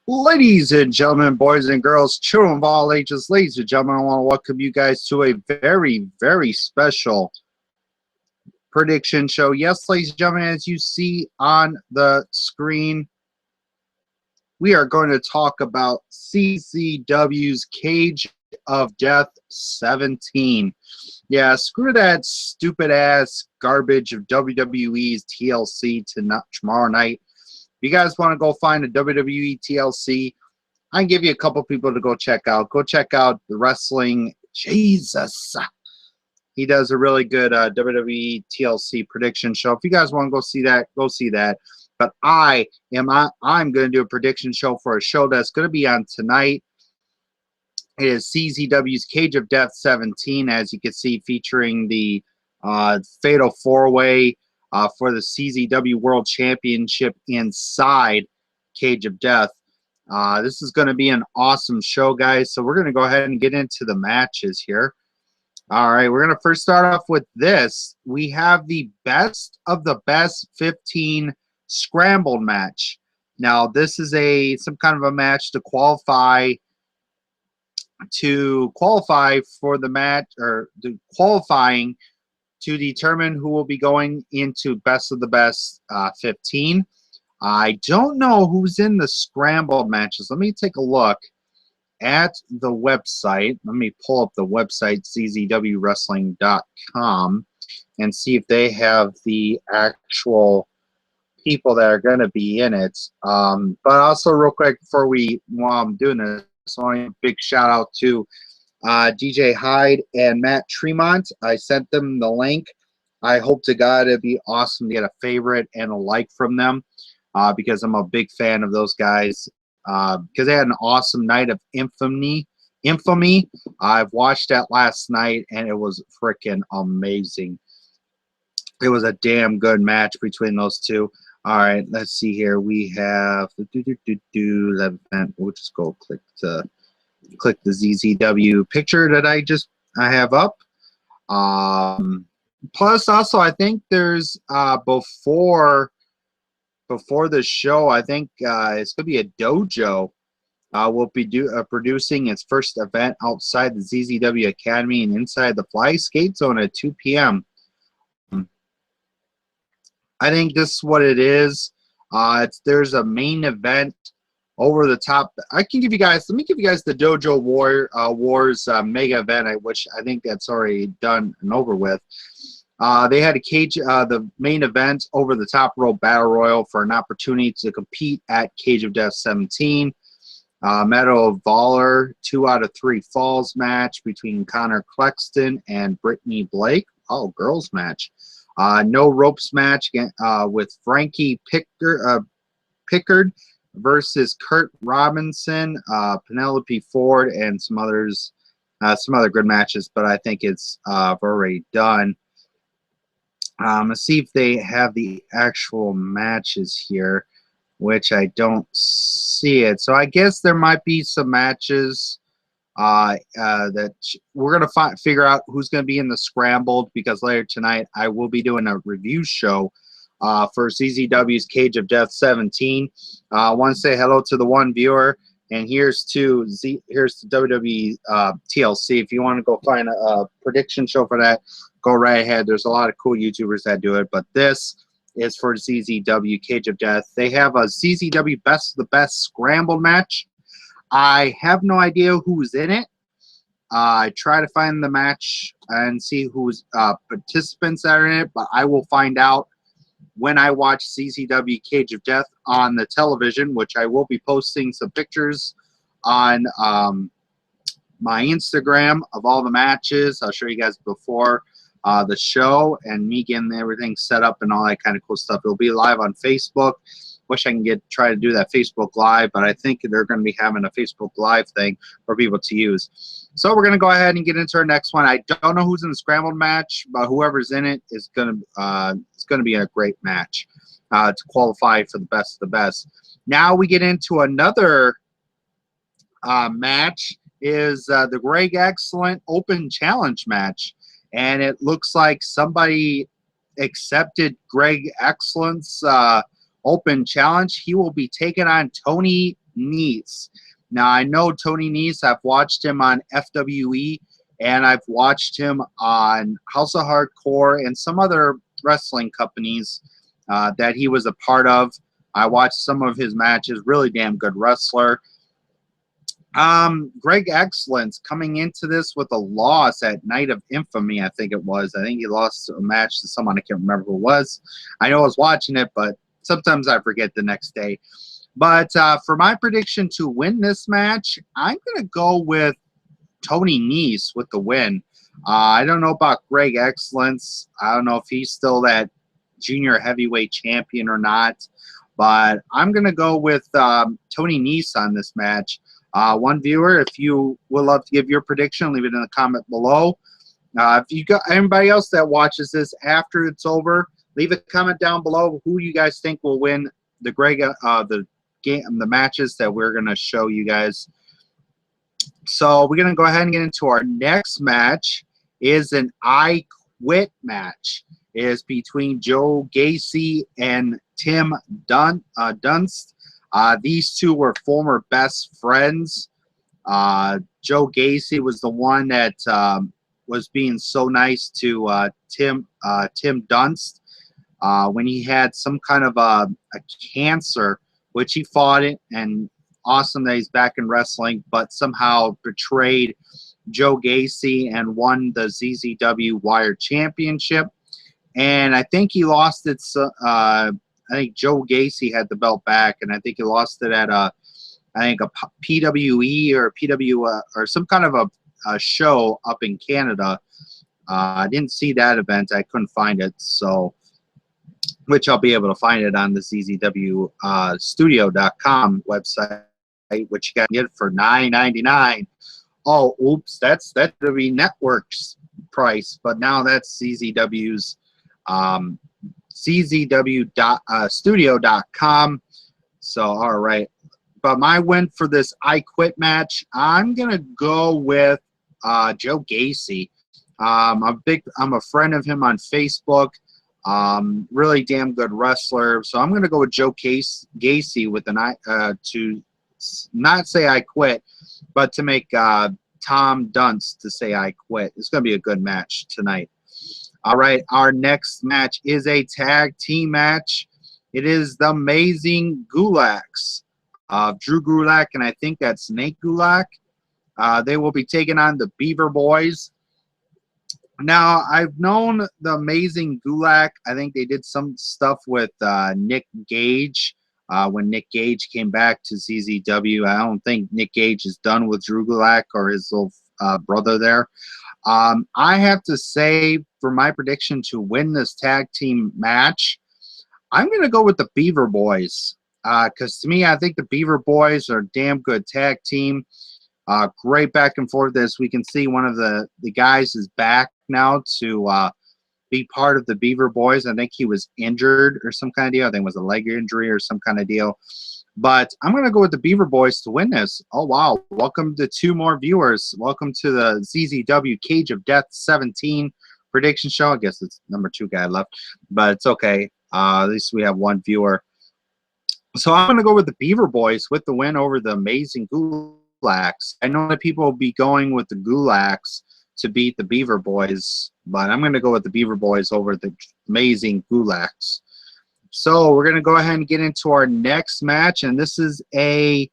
Ladies and gentlemen, boys and girls, children of all ages, ladies and gentlemen, I want to welcome you guys to a very, very special prediction show. Yes, ladies and gentlemen, as you see on the screen, we are going to talk about CZW's Cage of Death 17. Yeah, screw that stupid-ass garbage of WWE's TLC tomorrow night. If you guys want to go find a WWE TLC, I can give you a couple people to go check out. Go check out the Wrestling Jesus. He does a really good WWE TLC prediction show. If you guys want to go see that, go see that. But I'm going to do a prediction show for a show that's going to be on tonight. It is CZW's Cage of Death 17, as you can see, featuring the Fatal 4-Way for the CZW World Championship inside Cage of Death. This is going to be an awesome show, guys. So we're going to go ahead and get into the matches here. All right, we're going to first start off with this. We have the best of the best 15 scrambled match. Now, this is some kind of a match to qualify for the match, or the qualifying to determine who will be going into best of the best 15. I don't know who's in the scrambled matches. Let me take a look at the website. Let me pull up the website, czwwrestling.com, and see if they have the actual people that are going to be in it. But also, real quick, while I'm doing this, I want to give a big shout out to DJ Hyde and Matt Tremont. I sent them the link. I hope to God it'd be awesome to get a favorite and a like from them because I'm a big fan of those guys because they had an awesome night of infamy. I've watched that last night, and it was freaking amazing. It was a damn good match between those two. All right, let's see here. We have the event. We'll just go click the ZZW picture that I have up. Plus, also, I think there's before the show, I think it's gonna be a dojo. Will be producing its first event outside the ZZW Academy and inside the Fly Skate Zone at 2 p.m. I think this is what it is. There's a main event over the top. Let me give you guys the Dojo Wars mega event, which I think that's already done and over with. They had the main event over the top rope battle royal for an opportunity to compete at Cage of Death 17. Meadow Valler 2 out of 3 falls match between Connor Clexton and Brittany Blake. Oh, girls match. No ropes match with Frankie Pickard versus Kurt Robinson, Penelope Ford, and some other good matches. But I think it's already done. Let's see if they have the actual matches here, which I don't see it. So I guess there might be some matches that we're going to figure out who's going to be in the scrambled, because later tonight I will be doing a review show for CZW's Cage of Death 17. I want to say hello to the one viewer, and here's to WWE TLC. If you want to go find a prediction show for that, go right ahead. There's a lot of cool YouTubers that do it, but this is for CZW Cage of Death. They have a CZW Best of the Best scrambled match. I have no idea who's in it. I try to find the match and see who's participants that are in it, but I will find out when I watch CZW Cage of Death on the television, which I will be posting some pictures on my Instagram of all the matches. I'll show you guys before the show and me getting everything set up and all that kind of cool stuff. It'll be live on Facebook. Wish I can try to do that Facebook Live, but I think they're going to be having a Facebook Live thing for people to use. So we're going to go ahead and get into our next one. I don't know who's in the scrambled match, but whoever's in it is going to be a great match to qualify for the best of the best. Now we get into another match. Is the Greg Excellent Open Challenge match, and it looks like somebody accepted Greg Excellent's Open Challenge. He will be taking on Tony Nese. Now, I know Tony Nese. I've watched him on FWE, and I've watched him on House of Hardcore and some other wrestling companies that he was a part of. I watched some of his matches. Really damn good wrestler. Greg Excellence coming into this with a loss at Night of Infamy, I think it was. I think he lost a match to someone. I can't remember who it was. I know I was watching it, but sometimes I forget the next day. But for my prediction to win this match, I'm going to go with Tony Nese with the win. I don't know about Greg Excellence. I don't know if he's still that junior heavyweight champion or not. But I'm going to go with Tony Nese on this match. One viewer, if you would love to give your prediction, leave it in the comment below. If you got anybody else that watches this after it's over, leave a comment down below who you guys think will win the matches that we're going to show you guys. So we're going to go ahead and get into our next match. Is an I Quit match. It is between Joe Gacy and Tim Dunst. These two were former best friends. Joe Gacy was the one that was being so nice to Tim Dunst when he had some kind of a cancer, which he fought it, and awesome that he's back in wrestling, but somehow betrayed Joe Gacy and won the CZW Wire Championship. And I think he lost it. I think Joe Gacy had the belt back, and I think he lost it at a PWE or PW or some kind of a show up in Canada. I didn't see that event. I couldn't find it, so which I'll be able to find it on the CZW studio.com website, which you can get for $9.99. Oh, oops, that's WWE Network's price, but now that's CZW's CZW studio.com. So, all right. But my win for this I Quit match, I'm going to go with Joe Gacy. I'm a friend of him on Facebook. Really damn good wrestler. So I'm going to go with Joe Gacy with an to not say I quit, but to make Tom Dunst to say I quit. It's going to be a good match tonight. All right, our next match is a tag team match. It is the Amazing Gulaks. Drew Gulak, and I think that's Nate Gulak. They will be taking on the Beaver Boys. Now, I've known the Amazing Gulak. I think they did some stuff with Nick Gage when Nick Gage came back to CZW. I don't think Nick Gage is done with Drew Gulak or his little brother there. I have to say, for my prediction to win this tag team match, I'm going to go with the Beaver Boys. Because to me, I think the Beaver Boys are a damn good tag team. Great back and forth. As we can see, one of the guys is back now to be part of the Beaver Boys. I think he was injured or some kind of deal. I think it was a leg injury or some kind of deal. But I'm going to go with the Beaver Boys to win this. Oh, wow. Welcome to 2 more viewers. Welcome to the CZW Cage of Death 17 prediction show. I guess it's number 2 guy left. But it's okay. At least we have 1 viewer. So I'm going to go with the Beaver Boys with the win over the Amazing Gulaks. I know that people will be going with the Gulaks to beat the Beaver Boys, but I'm going to go with the Beaver Boys over the Amazing Gulaks. So we're going to go ahead and get into our next match, and this is a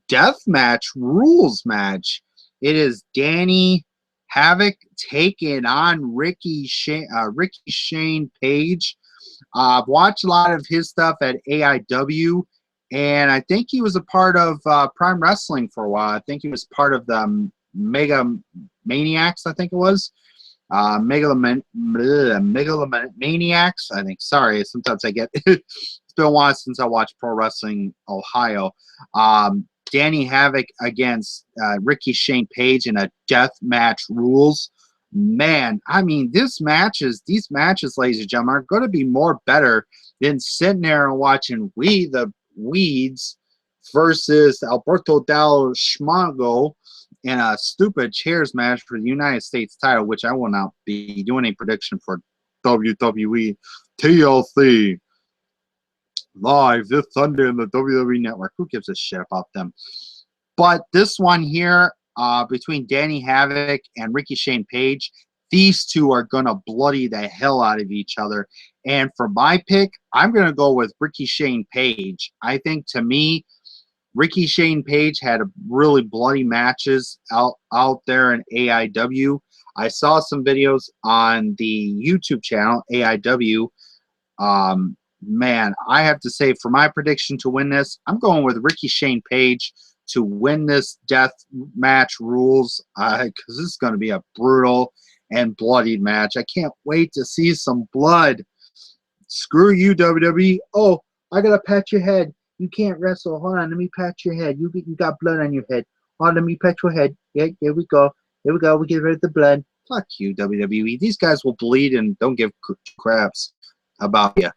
death match rules match. It is Danny Havoc taking on Ricky Shane Page. I've watched a lot of his stuff at AIW, and I think he was a part of Prime Wrestling for a while. I think he was part of the Mega Maniacs, I think it was. Megalomaniacs, I think. Sorry, sometimes I get it's been a while since I watched Pro Wrestling Ohio. Danny Havoc against Ricky Shane Page in a death match rules. Man, I mean, these matches, ladies and gentlemen, are going to be more better than sitting there and watching We the Weeds versus Alberto Del Schmago in a stupid chairs match for the United States title, which I will not be doing a prediction for WWE TLC. live this Sunday on the WWE Network. Who gives a shit about them? But this one here, between Danny Havoc and Ricky Shane Page, these two are going to bloody the hell out of each other. And for my pick, I'm going to go with Ricky Shane Page. I think, to me, Ricky Shane Page had a really bloody matches out there in AIW. I saw some videos on the YouTube channel, AIW. Man, I have to say, for my prediction to win this, I'm going with Ricky Shane Page to win this death match rules, because this is going to be a brutal and bloody match. I can't wait to see some blood. Screw you, WWE. Oh, I got to pat your head. You can't wrestle. Hold on, let me pat your head. You got blood on your head. Oh, let me pat your head. Yeah, here we go. Here we go. We get rid of the blood. Fuck you, WWE. These guys will bleed and don't give craps about you.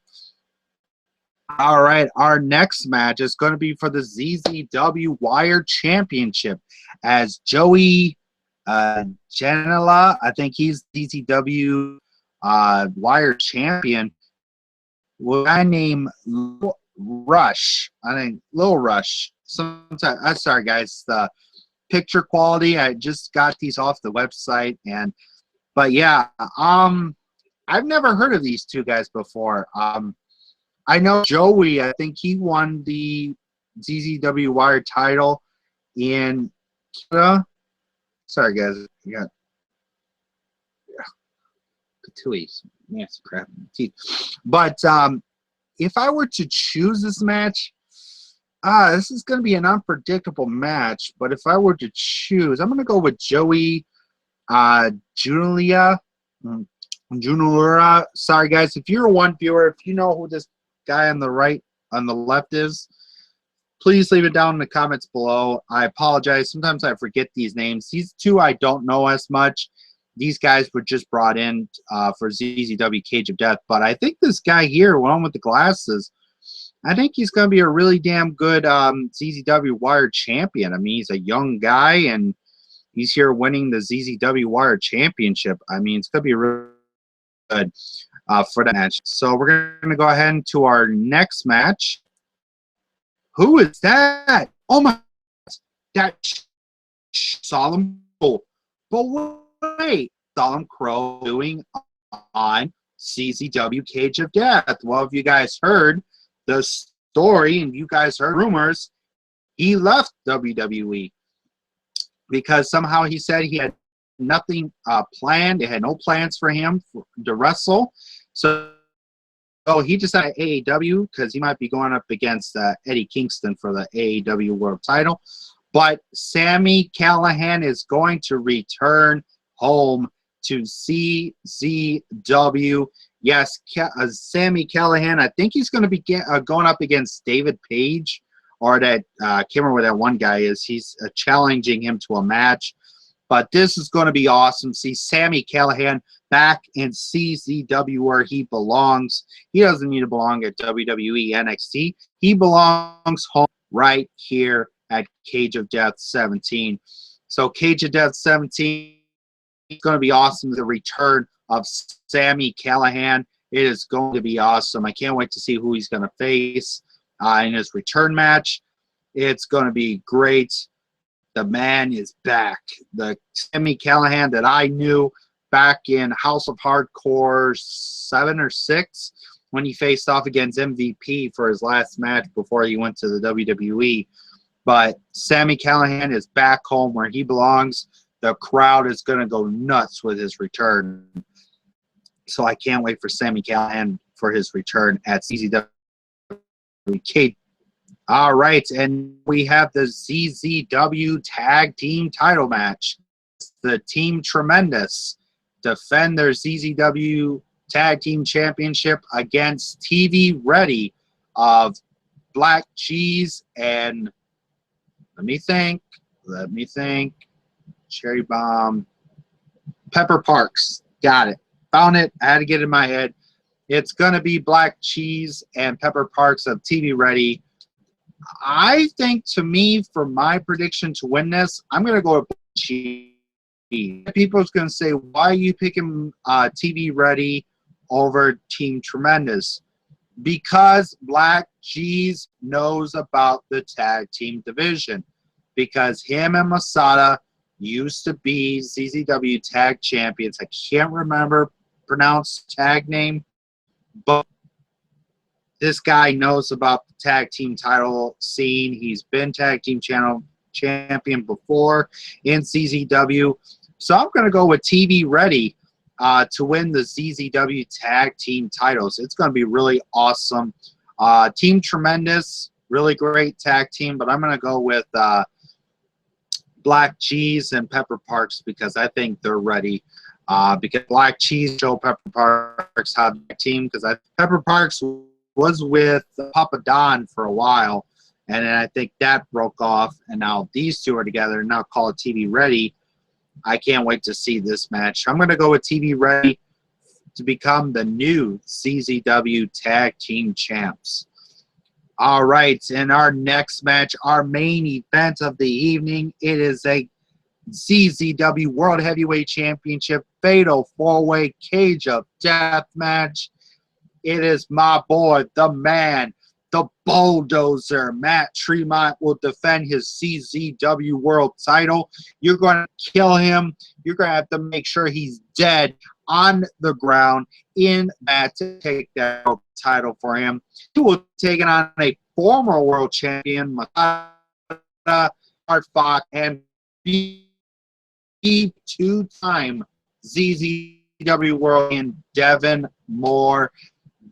All right, our next match is going to be for the CZW Wire Championship, as Joey Janela, I think he's CZW Wire Champion, with a guy named Rush. I think Lil Rush. Sometimes, I'm sorry guys, the picture quality, I just got these off the website, but yeah, I've never heard of these two guys before. I know Joey, I think he won the CZW Wire title in Canada. Sorry, guys. We got patooies. Nasty crap in the teeth. But if I were to choose this match, this is going to be an unpredictable match. But if I were to choose, I'm going to go with Joey Julia. Sorry, guys. If you're one viewer, if you know who this guy on the left is, please leave it down in the comments below. I apologize. Sometimes I forget these names. These two I don't know as much. These guys were just brought in for CZW Cage of Death. But I think this guy here, one with the glasses, I think he's going to be a really damn good CZW Wire champion. I mean, he's a young guy, and he's here winning the CZW Wire Championship. I mean, it's going to be really good for that match. So we're going to go ahead into our next match. Who is that? Oh my, that Solemn Crow. But wait, Solemn Crow doing on CZW Cage of Death. Well, if you guys heard the story and you guys heard rumors, he left WWE because somehow he said he had nothing planned. They had no plans for him to wrestle. So he decided AEW because he might be going up against Eddie Kingston for the AEW World title. But Sami Callihan is going to return home to CZW. Yes, Sami Callihan, I think he's going to be going up against David Page, or that, I can't remember where that one guy is. He's challenging him to a match. But this is going to be awesome. See Sami Callihan back in CZW where he belongs. He doesn't need to belong at WWE NXT. He belongs home right here at Cage of Death 17. So Cage of Death 17 is going to be awesome. The return of Sami Callihan. It is going to be awesome. I can't wait to see who he's going to face in his return match. It's going to be great. The man is back. The Sami Callihan that I knew back in House of Hardcore 7 or 6 when he faced off against MVP for his last match before he went to the WWE. But Sami Callihan is back home where he belongs. The crowd is going to go nuts with his return. So I can't wait for Sami Callihan for his return at CZW. All right, and we have the CZW Tag Team title match. The Team Tremendous defend their CZW Tag Team Championship against TV Ready of Black Cheese and, let me think, Cherry Bomb, Pepper Parks. Got it. Found it. I had to get it in my head. It's going to be Black Cheese and Pepper Parks of TV Ready. I think, to me, for my prediction to win this, I'm going to go with Cheese. People's going to say, why are you picking TV Ready over Team Tremendous? Because Black Cheese knows about the tag team division. Because him and Masada used to be CZW tag champions. I can't remember pronounced tag name, but this guy knows about the tag team title scene. He's been tag team champion before in CZW. So I'm going to go with TV Ready to win the CZW tag team titles. It's going to be really awesome. Team Tremendous, really great tag team, but I'm going to go with Black Cheese and Pepper Parks because I think they're ready. Because Black Cheese, Joe Pepper Parks have a team because Pepper Parks was with Papa Don for a while, and then I think that broke off, and now these two are together, and now call it TV Ready. I can't wait to see this match. I'm going to go with TV Ready to become the new CZW Tag Team Champs. All right, in our next match, our main event of the evening, it is a CZW World Heavyweight Championship Fatal 4-Way Cage of Death match. It is my boy, the man, the bulldozer. Matt Tremont will defend his CZW World title. You're going to kill him. You're going to have to make sure he's dead on the ground in that to take that title for him. He will take it on a former world champion, Masada, Art Fox, and two-time CZW World champion Devin Moore.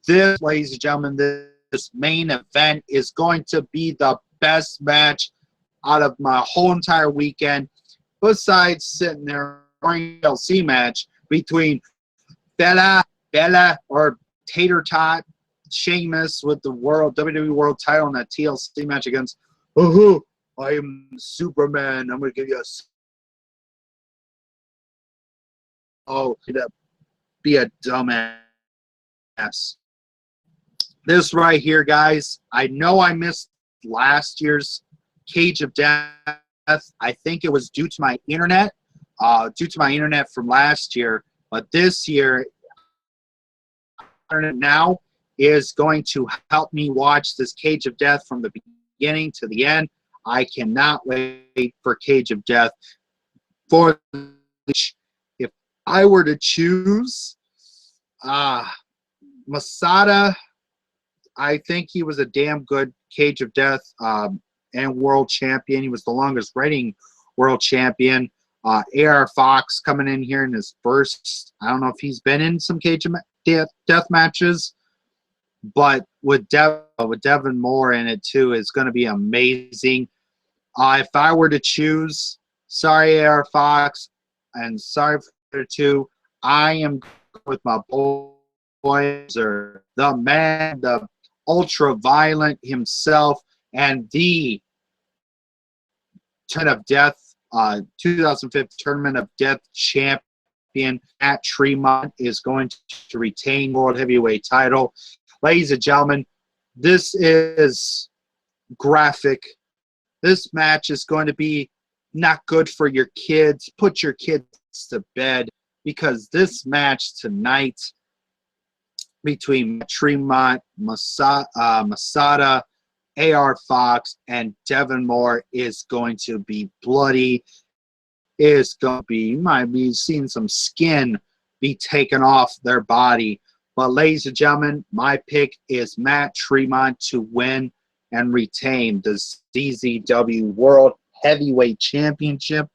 This, ladies and gentlemen, this main event is going to be the best match out of my whole entire weekend, besides sitting there during the TLC match between Bella, or Tater Tot, Sheamus with the WWE World title in that TLC match against, I am Superman. I'm going to give you a... Oh, be a dumbass. This right here, guys, I know I missed last year's Cage of Death. I think it was due to my internet, from last year. But this year, internet now is going to help me watch this Cage of Death from the beginning to the end. I cannot wait for Cage of Death. For if I were to choose, Masada, I think he was a damn good Cage of Death and world champion. He was the longest reigning world champion. AR Fox coming in here in his first, I don't know if he's been in some Cage of Death matches, but with Devin Moore in it too, is going to be amazing. If I were to choose, sorry AR Fox, and sorry for the two, I am with my boys, or the man, the ultra-violent himself, and the Tournament of Death, 2005 Tournament of Death champion Matt Tremont is going to retain World Heavyweight title. Ladies and gentlemen, this is graphic. This match is going to be not good for your kids. Put your kids to bed, because this match tonight between Tremont, Masada, AR Fox, and Devin Moore is going to be bloody. It's going to be, you might be seeing some skin be taken off their body. But ladies and gentlemen, my pick is Matt Tremont to win and retain the CZW World Heavyweight Championship.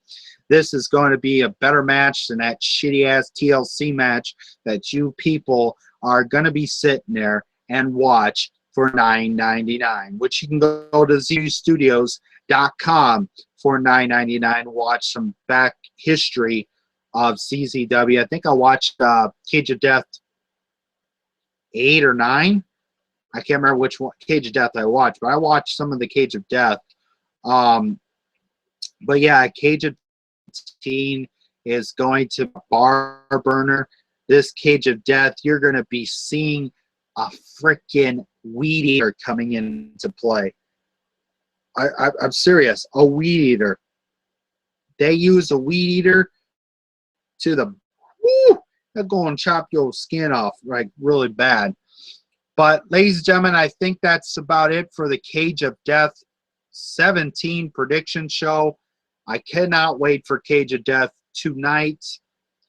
This is going to be a better match than that shitty-ass TLC match that you people are going to be sitting there and watch for $9.99, which you can go to ZWstudios.com for $9.99. Watch some back history of CZW. I think I watched Cage of Death 8 or 9. I can't remember which one Cage of Death I watched, but I watched some of the Cage of Death. But yeah, Cage of 15 is going to bar burner. This Cage of Death, you're going to be seeing a freaking weed eater coming into play. I'm serious, a weed eater. They use a weed eater to the, woo, they're going to chop your skin off like really bad. But ladies and gentlemen, I think that's about it for the Cage of Death 17 prediction show. I cannot wait for Cage of Death tonight,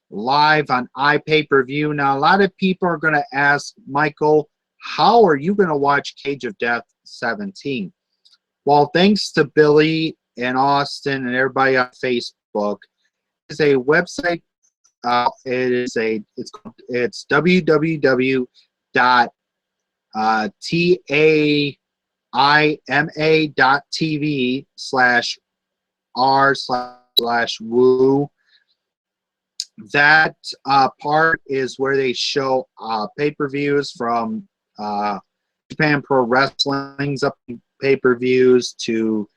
live on iPay-per-view. Now, a lot of people are going to ask, Michael, how are you going to watch Cage of Death 17? Well, thanks to Billy and Austin and everybody on Facebook, it's a website. It's www.taima.tv/r/woo. That part is where they show pay-per-views from Japan Pro Wrestling's up pay-per-views to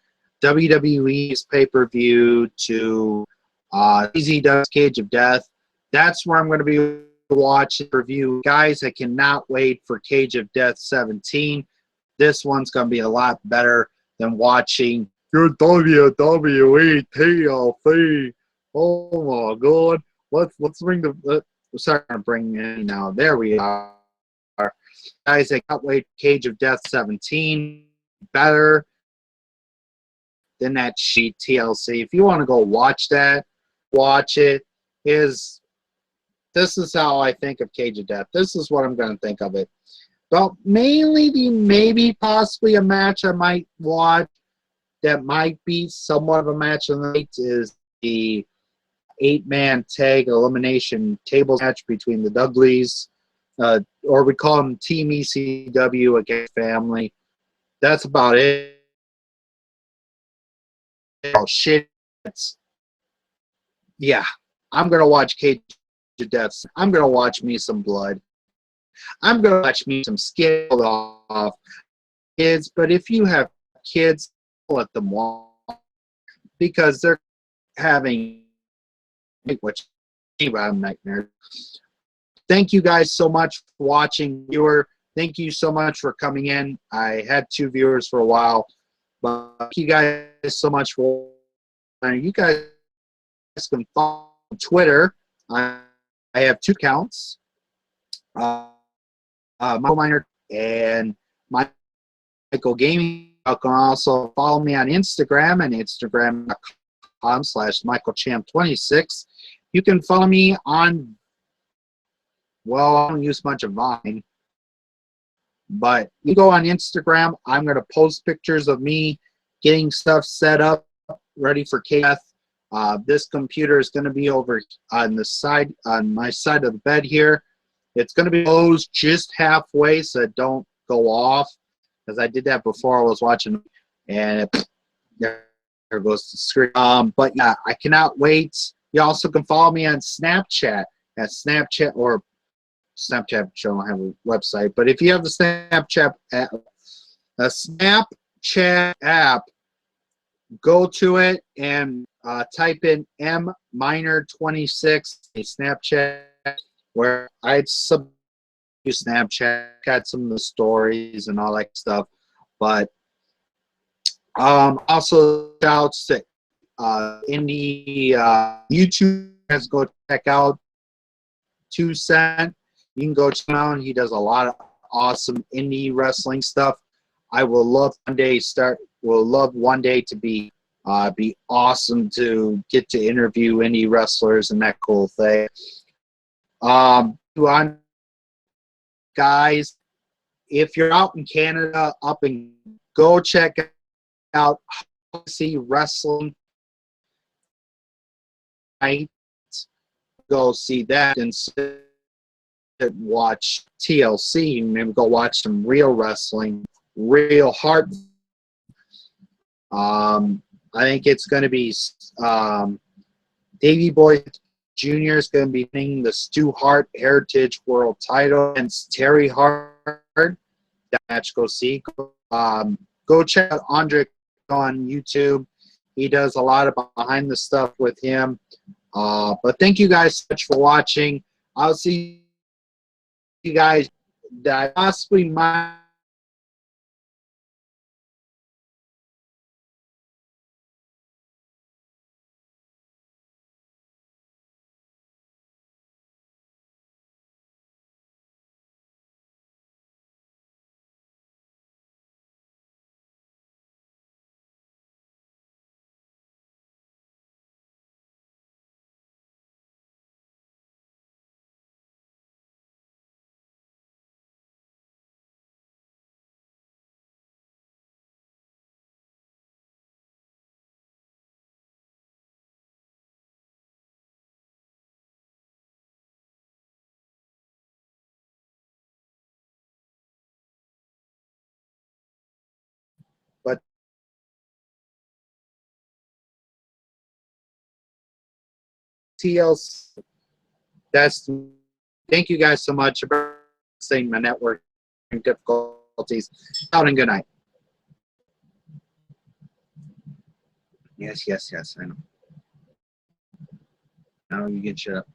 WWE's pay-per-view to CZW's Cage of Death. That's where I'm going to be watching review. Guys, I cannot wait for Cage of Death 17. This one's going to be a lot better than watching your WWE TLC. Oh my God. Let's bring the sorry to bring in now. There we are. Guys, I can't wait. Cage of Death 17. Better than that sheet TLC. If you want to go watch that, watch it. This is how I think of Cage of Death. This is what I'm going to think of it. But mainly maybe possibly a match I might watch that might be somewhat of a match of the night is the 8-man tag elimination tables match between the Dudleys, or we call them Team ECW against Family. That's about it. Oh shit! Yeah, I'm gonna watch Cage of Death. I'm gonna watch me some blood. I'm gonna watch me some skin off kids. But if you have kids, let them watch because they're having which nightmare. Thank you guys so much for watching, viewer. Thank you so much for coming in. I had 2 viewers for a while, but thank you guys so much for. You guys can follow on Twitter. I have 2 accounts, Michael Miner and Michael Gaming. You can also follow me on Instagram and Instagram.com/MichaelChamp26. You can follow me on, well, I don't use much of Vine, but you go on Instagram. I'm going to post pictures of me getting stuff set up, ready for KF. This computer is going to be over on the side, on my side of the bed here. It's going to be closed just halfway so it don't go off, because I did that before I was watching, and there goes the screen. But yeah, I cannot wait. You also can follow me on Snapchat at Snapchat, or Snapchat, I don't have a website, but if you have the Snapchat app, go to it and type in mminer26 Snapchat, where I'd use Snapchat, got some of the stories and all that stuff. But also shouts to indie YouTube. Guys, go check out 2 Cent. You can go check him out. He does a lot of awesome indie wrestling stuff. I will love one day to be awesome to get to interview indie wrestlers and that cool thing. Guys, if you're out in Canada, go check out see wrestling night. Go see that and watch TLC. Maybe go watch some real wrestling, real heart. I think it's going to be Davey Boy Jr. is going to be winning the Stu Hart Heritage World Title against Terry Hart. That match, go see. Go check out Andre on YouTube. He does a lot of behind the stuff with him. But thank you guys so much for watching. I'll see you guys that possibly might TLC. That's. Thank you guys so much for saying my network difficulties. Out and good night. Yes, yes, yes. I know. Now you get shut up.